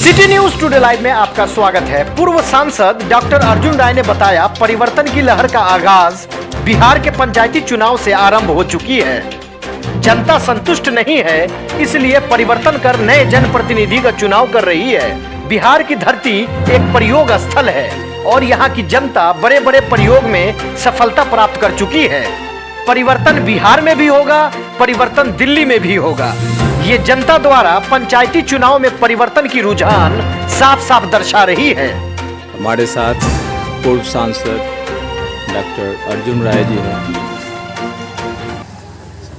City news today live में आपका स्वागत है। पूर्व सांसद डॉक्टर अर्जुन राय ने बताया, परिवर्तन की लहर का आगाज बिहार के पंचायती चुनाव से आरंभ हो चुकी है। जनता संतुष्ट नहीं है, इसलिए परिवर्तन कर नए जनप्रतिनिधि का चुनाव कर रही है। बिहार की धरती एक प्रयोग स्थल है और यहाँ की जनता बड़े बड़े प्रयोग में सफलता प्राप्त कर चुकी है। परिवर्तन बिहार में भी होगा, परिवर्तन दिल्ली में भी होगा। ये जनता द्वारा पंचायती चुनाव में परिवर्तन की रुझान साफ साफ दर्शा रही है। हमारे साथ पूर्व सांसद डॉक्टर अर्जुन राय जी हैं।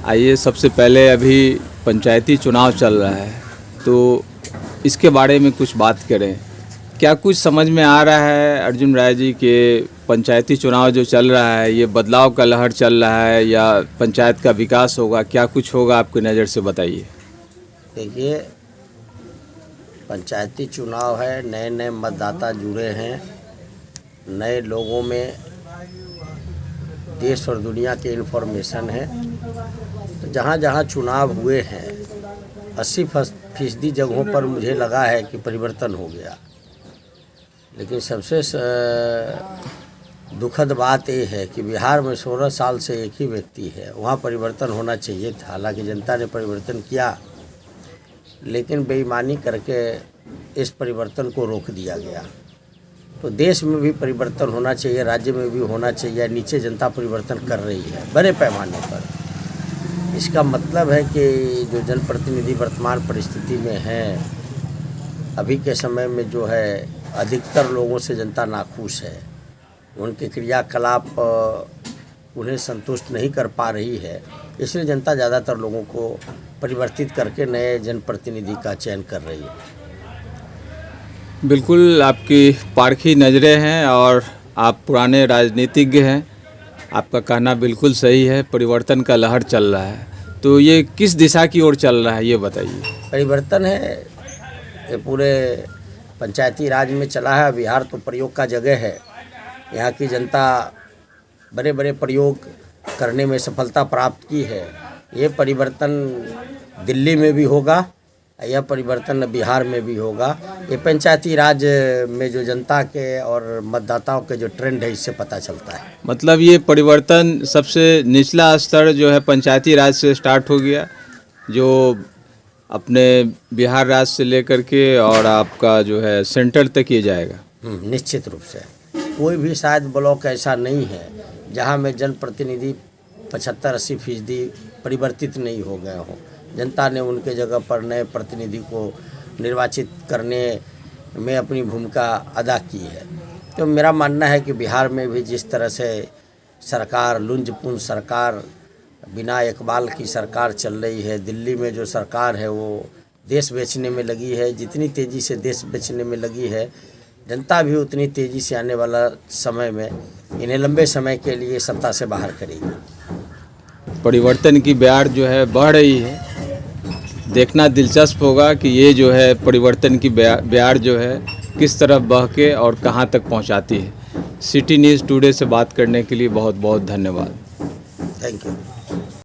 आइए, सबसे पहले अभी पंचायती चुनाव चल रहा है, तो इसके बारे में कुछ बात करें। क्या कुछ समझ में आ रहा है अर्जुन राय जी के पंचायती चुनाव जो चल रहा है, ये बदलाव का लहर चल रहा है या पंचायत का विकास होगा? क्या कुछ होगा आपकी नज़र से, बताइए। देखिए, पंचायती चुनाव है, नए नए मतदाता जुड़े हैं, नए लोगों में देश और दुनिया के इन्फॉर्मेशन है। तो जहाँ जहाँ चुनाव हुए हैं 80% जगहों पर मुझे लगा है कि परिवर्तन हो गया। लेकिन सबसे दुखद बात यह है कि बिहार में 16 साल से एक ही व्यक्ति है। वहाँ परिवर्तन होना चाहिए था। हालांकि जनता ने परिवर्तन किया, लेकिन बेईमानी करके इस परिवर्तन को रोक दिया गया। तो देश में भी परिवर्तन होना चाहिए, राज्य में भी होना चाहिए। नीचे जनता परिवर्तन कर रही है बड़े पैमाने पर। इसका मतलब है कि जो जनप्रतिनिधि वर्तमान परिस्थिति में हैं, अभी के समय में जो है अधिकतर लोगों से जनता नाखुश है। उनके क्रियाकलाप उन्हें संतुष्ट नहीं कर पा रही है, इसलिए जनता ज़्यादातर लोगों को परिवर्तित करके नए जनप्रतिनिधि का चयन कर रही है। बिल्कुल, आपकी पारखी नज़रें हैं और आप पुराने राजनीतिज्ञ हैं। आपका कहना बिल्कुल सही है, परिवर्तन का लहर चल रहा है। तो ये किस दिशा की ओर चल रहा है, ये बताइए। परिवर्तन है, ये पूरे पंचायती राज में चला है। बिहार तो प्रयोग का जगह है। यहाँ की जनता बड़े बड़े प्रयोग करने में सफलता प्राप्त की है। ये परिवर्तन दिल्ली में भी होगा, यह परिवर्तन बिहार में भी होगा। ये पंचायती राज में जो जनता के और मतदाताओं के जो ट्रेंड है, इससे पता चलता है। मतलब ये परिवर्तन सबसे निचला स्तर जो है पंचायती राज से स्टार्ट हो गया, जो अपने बिहार राज्य से लेकर के और आपका जो है सेंटर तक ये जाएगा। निश्चित रूप से कोई भी शायद ब्लॉक ऐसा नहीं है जहाँ में जनप्रतिनिधि 75-80% परिवर्तित नहीं हो गए हों। जनता ने उनके जगह पर नए प्रतिनिधि को निर्वाचित करने में अपनी भूमिका अदा की है। तो मेरा मानना है कि बिहार में भी जिस तरह से सरकार लुंजपुंज सरकार, बिना इकबाल की सरकार चल रही है, दिल्ली में जो सरकार है वो देश बेचने में लगी है। जितनी तेज़ी से देश बेचने में लगी है, जनता भी उतनी तेज़ी से आने वाला समय में इन्हें लंबे समय के लिए सत्ता से बाहर करेगी। परिवर्तन की बयार जो है बढ़ रही है। देखना दिलचस्प होगा कि ये जो है परिवर्तन की बयार जो है किस तरफ बह के और कहाँ तक पहुँचाती है। सिटी न्यूज़ टुडे से बात करने के लिए बहुत बहुत धन्यवाद। Thank you.